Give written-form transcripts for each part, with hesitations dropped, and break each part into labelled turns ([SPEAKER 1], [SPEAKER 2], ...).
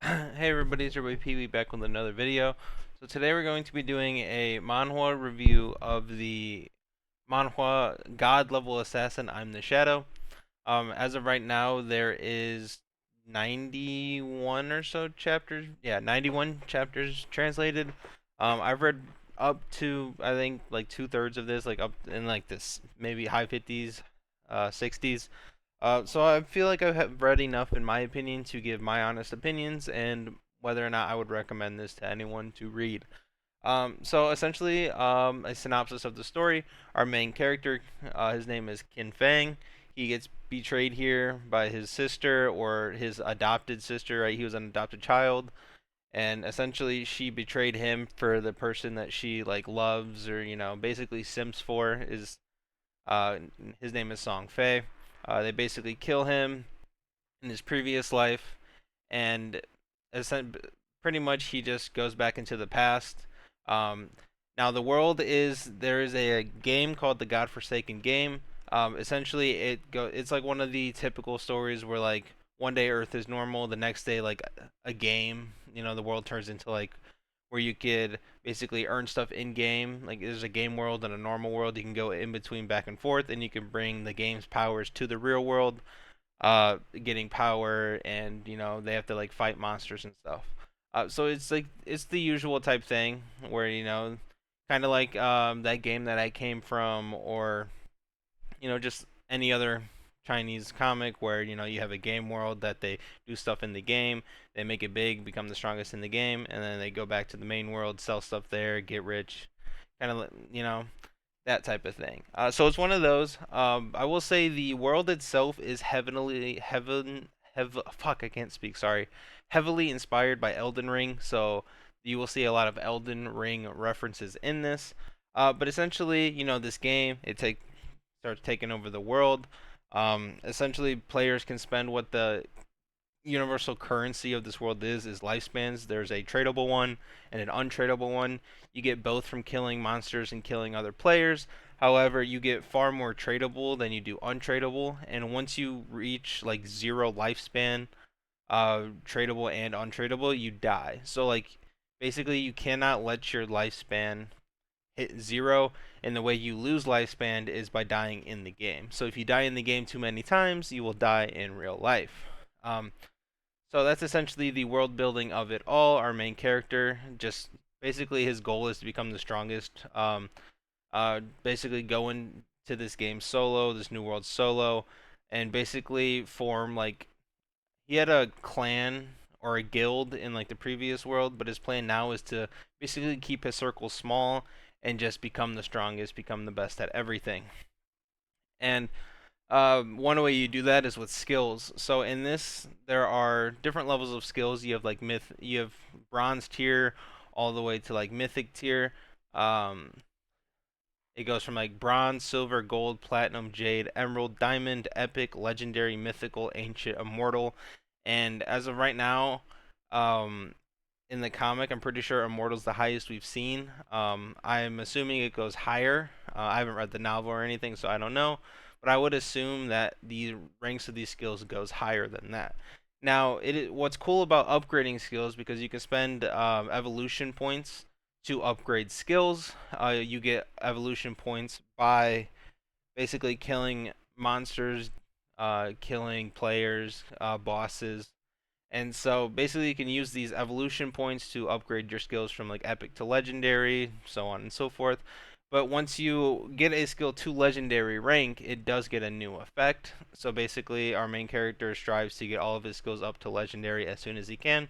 [SPEAKER 1] Hey everybody, it's your boy Pee Wee back with another video. So today we're going to be doing a Manhua review of the Manhua God level assassin I'm the Shadow. As of right now, there is 91 or so chapters. Yeah, 91 chapters translated. I've read up to I think like 2/3 of this, like up in like this maybe high 50s, 60s. So I feel like I have read enough, in my opinion, to give my honest opinions and whether or not I would recommend this to anyone to read. So essentially, a synopsis of the story. Our main character, his name is Qin Fang. He gets betrayed here by his sister or his adopted sister. Right, he was an adopted child, and essentially she betrayed him for the person that she like loves or basically simps for. Uh, his name is Song Fei. They basically kill him in his previous life, and pretty much he just goes back into the past. Um, Now the world is there is a game called the Godforsaken Game. Essentially, it's like one of the typical stories where like one day Earth is normal, the next day like a game. The world turns into like where you could basically earn stuff in game. Like there's a game world and a normal world. You can go in between back and forth, and you can bring the game's powers to the real world, getting power, and they have to like fight monsters and stuff. So it's like it's the usual type thing where kind of like that game that I came from, or just any other Chinese comic where you have a game world that they do stuff in the game, they make it big, become the strongest in the game, and then they go back to the main world, sell stuff there, get rich, kind of that type of thing. So it's one of those. I will say the world itself is fuck, I can't speak. Sorry, heavily inspired by Elden Ring. So you will see a lot of Elden Ring references in this. But essentially, this game starts taking over the world. Essentially, players can spend what the universal currency of this world is lifespans. There's a tradable one and an untradable one. You get both from killing monsters and killing other players. However, you get far more tradable than you do untradable. And once you reach like zero lifespan, tradable and untradable, you die. So like basically, you cannot let your lifespan hit zero, and the way you lose lifespan is by dying in the game. So if you die in the game too many times, you will die in real life. Um, so that's essentially the world building of it all. Our main character, just basically his goal is to become the strongest. Basically go into this game solo, this new world solo, and basically form like he had a clan or a guild in like the previous world, but his plan now is to basically keep his circle small and just become the strongest, become the best at everything. And one way you do that is with skills. So in this, there are different levels of skills. You have like you have bronze tier, all the way to like mythic tier. Um, it goes from like bronze, silver, gold, platinum, jade, emerald, diamond, epic, legendary, mythical, ancient, immortal. And as of right now, um, in the comic, I'm pretty sure immortal's the highest we've seen. I'm assuming it goes higher. I haven't read the novel or anything, so I don't know. But I would assume that the ranks of these skills goes higher than that. Now, what's cool about upgrading skills, because you can spend evolution points to upgrade skills. You get evolution points by basically killing monsters, killing players, bosses, and so basically you can use these evolution points to upgrade your skills from like epic to legendary, so on and so forth. But once you get a skill to legendary rank, it does get a new effect. So basically our main character strives to get all of his skills up to legendary as soon as he can.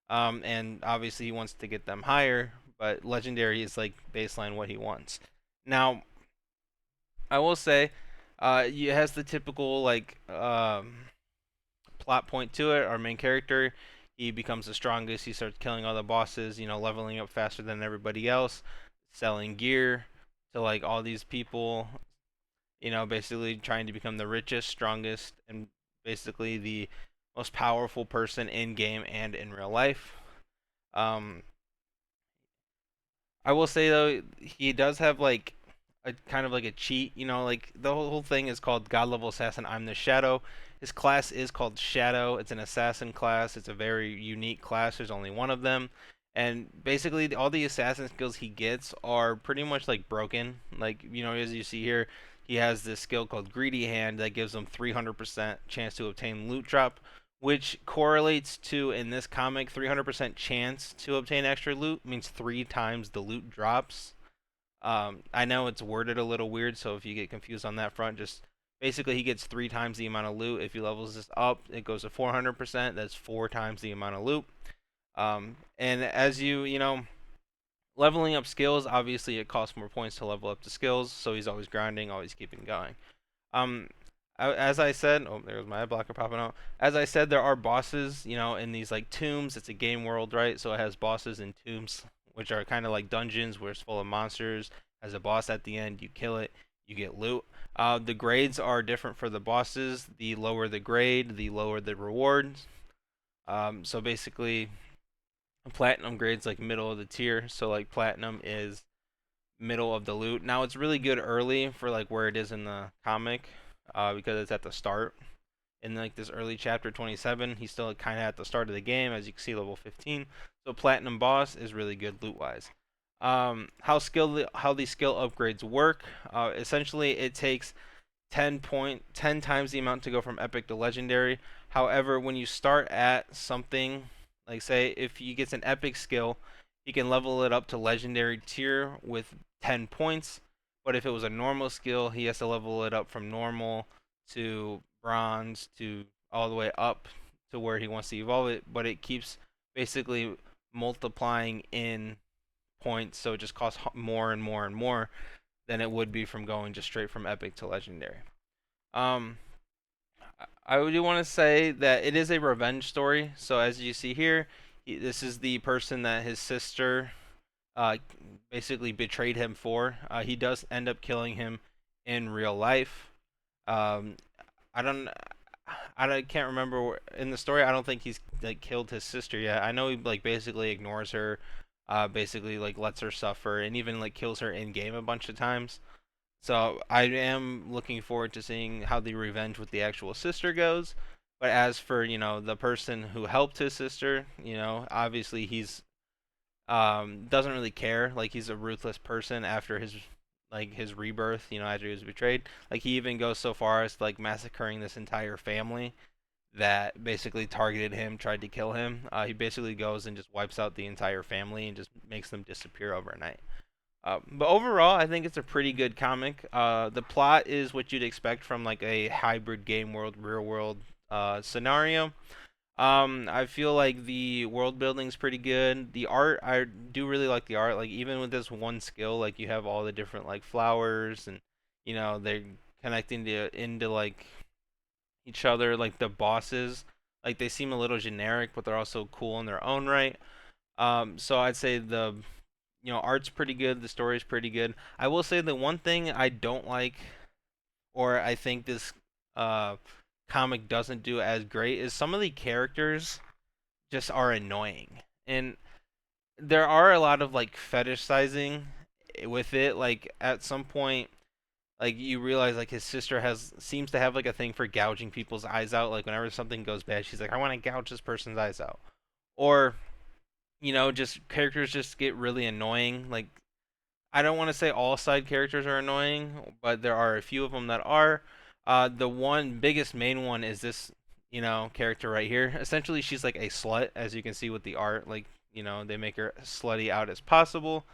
[SPEAKER 1] And obviously he wants to get them higher, but legendary is like baseline what he wants. Now, I will say, it has the typical like plot point to it. Our main character, he becomes the strongest. He starts killing all the bosses. Leveling up faster than everybody else, selling gear to like all these people. Basically trying to become the richest, strongest, and basically the most powerful person in game and in real life. Um, I will say though, he does have like a kind of like a cheat. Like the whole thing is called God Level Assassin. I'm the Shadow. His class is called Shadow. It's an assassin class. It's a very unique class. There's only one of them. And basically, all the assassin skills he gets are pretty much like broken. Like, as you see here, he has this skill called Greedy Hand that gives him 300% chance to obtain loot drop, which correlates to, in this comic, 300% chance to obtain extra loot means 3 times the loot drops. I know it's worded a little weird, so if you get confused on that front, just basically he gets 3 times the amount of loot. If he levels this up, it goes to 400%. That's 4 times the amount of loot. And as leveling up skills, obviously it costs more points to level up the skills, so he's always grinding, always keeping going. Um, as I said, oh, there's my ad blocker popping out. As I said, there are bosses, in these like tombs. It's a game world, right? So it has bosses in tombs, which are kind of like dungeons where it's full of monsters. As a boss at the end, you kill it, you get loot. The grades are different for the bosses. The lower the grade, the lower the rewards. So basically, platinum grade's like middle of the tier. So like platinum is middle of the loot. Now it's really good early for like where it is in the comic, because it's at the start. In like this early chapter 27, he's still kind of at the start of the game, as you can see, level 15. So platinum boss is really good loot wise. How these skill upgrades work? Essentially, it takes 10 times the amount to go from epic to legendary. However, when you start at something, like say if he gets an epic skill, he can level it up to legendary tier with 10 points. But if it was a normal skill, he has to level it up from normal to bronze to all the way up to where he wants to evolve it. But it keeps basically multiplying in points, so it just costs more and more and more than it would be from going just straight from epic to legendary. Um, I do want to say that it is a revenge story. So as you see here, this is the person that his sister uh, basically betrayed him for. He does end up killing him in real life. Um, I don't. Can't remember in the story. I don't think he's like killed his sister yet. I know he like basically ignores her, basically like lets her suffer, and even like kills her in game a bunch of times. So I am looking forward to seeing how the revenge with the actual sister goes. But as for the person who helped his sister, obviously he's doesn't really care. Like he's a ruthless person after his rebirth. After he was betrayed. Like he even goes so far as like massacring this entire family that basically targeted him, tried to kill him. He basically goes and just wipes out the entire family and just makes them disappear overnight. But overall, I think it's a pretty good comic. The plot is what you'd expect from like a hybrid game world, real world scenario. I feel like the world building's pretty good. The art, I do really like the art. Like even with this one skill, like you have all the different like flowers and they're connecting into like each other. Like the bosses, like they seem a little generic, but they're also cool in their own right. So I'd say the art's pretty good, the story's pretty good. I will say the one thing I don't like, or I think this uh comic doesn't do as great, is some of the characters just are annoying. And there are a lot of like fetishizing with it. Like at some point, like you realize like his sister seems to have like a thing for gouging people's eyes out. Like whenever something goes bad, she's like, I want to gouge this person's eyes out. Or just characters just get really annoying. Like I don't want to say all side characters are annoying, but there are a few of them that are. The one biggest main one is this, character right here. Essentially, she's like a slut, as you can see with the art. Like, they make her slutty out as possible.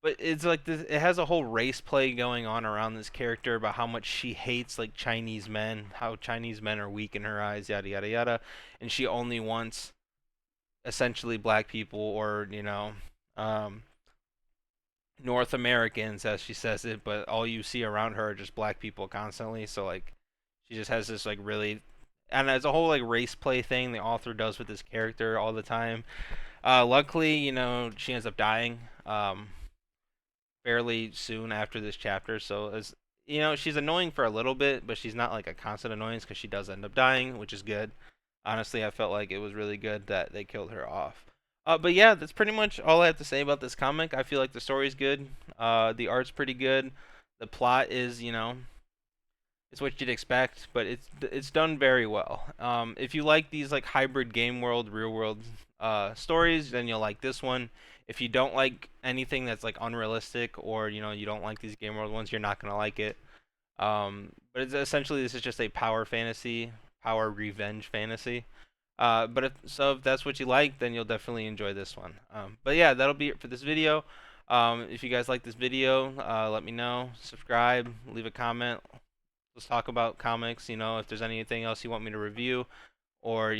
[SPEAKER 1] But it's like this. It has a whole race play going on around this character about how much she hates like Chinese men, how Chinese men are weak in her eyes, yada yada yada, and she only wants essentially black people or um, North Americans, as she says it, but all you see around her are just black people constantly. So like, she just has this like really, and it's a whole like race play thing the author does with this character all the time. Luckily, she ends up dying fairly soon after this chapter. So as she's annoying for a little bit, but she's not like a constant annoyance because she does end up dying, which is good. Honestly, I felt like it was really good that they killed her off. But yeah, that's pretty much all I have to say about this comic. I feel like the story's good. The art's pretty good. The plot is, it's what you'd expect, but it's done very well. If you like these like hybrid game world, real world stories, then you'll like this one. If you don't like anything that's like unrealistic, or you don't like these game world ones, you're not gonna like it. But it's essentially, this is just a power fantasy, power revenge fantasy. If that's what you like, then you'll definitely enjoy this one. But yeah, that'll be it for this video. If you guys like this video, let me know. Subscribe, leave a comment. Let's talk about comics. If there's anything else you want me to review, or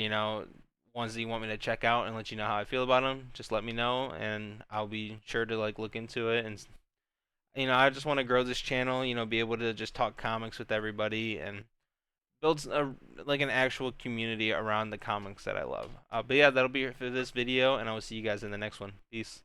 [SPEAKER 1] ones that you want me to check out and let you know how I feel about them, just let me know, and I'll be sure to like look into it. And I just want to grow this channel. Be able to just talk comics with everybody and build like an actual community around the comics that I love. But yeah, that'll be it for this video, and I will see you guys in the next one. Peace.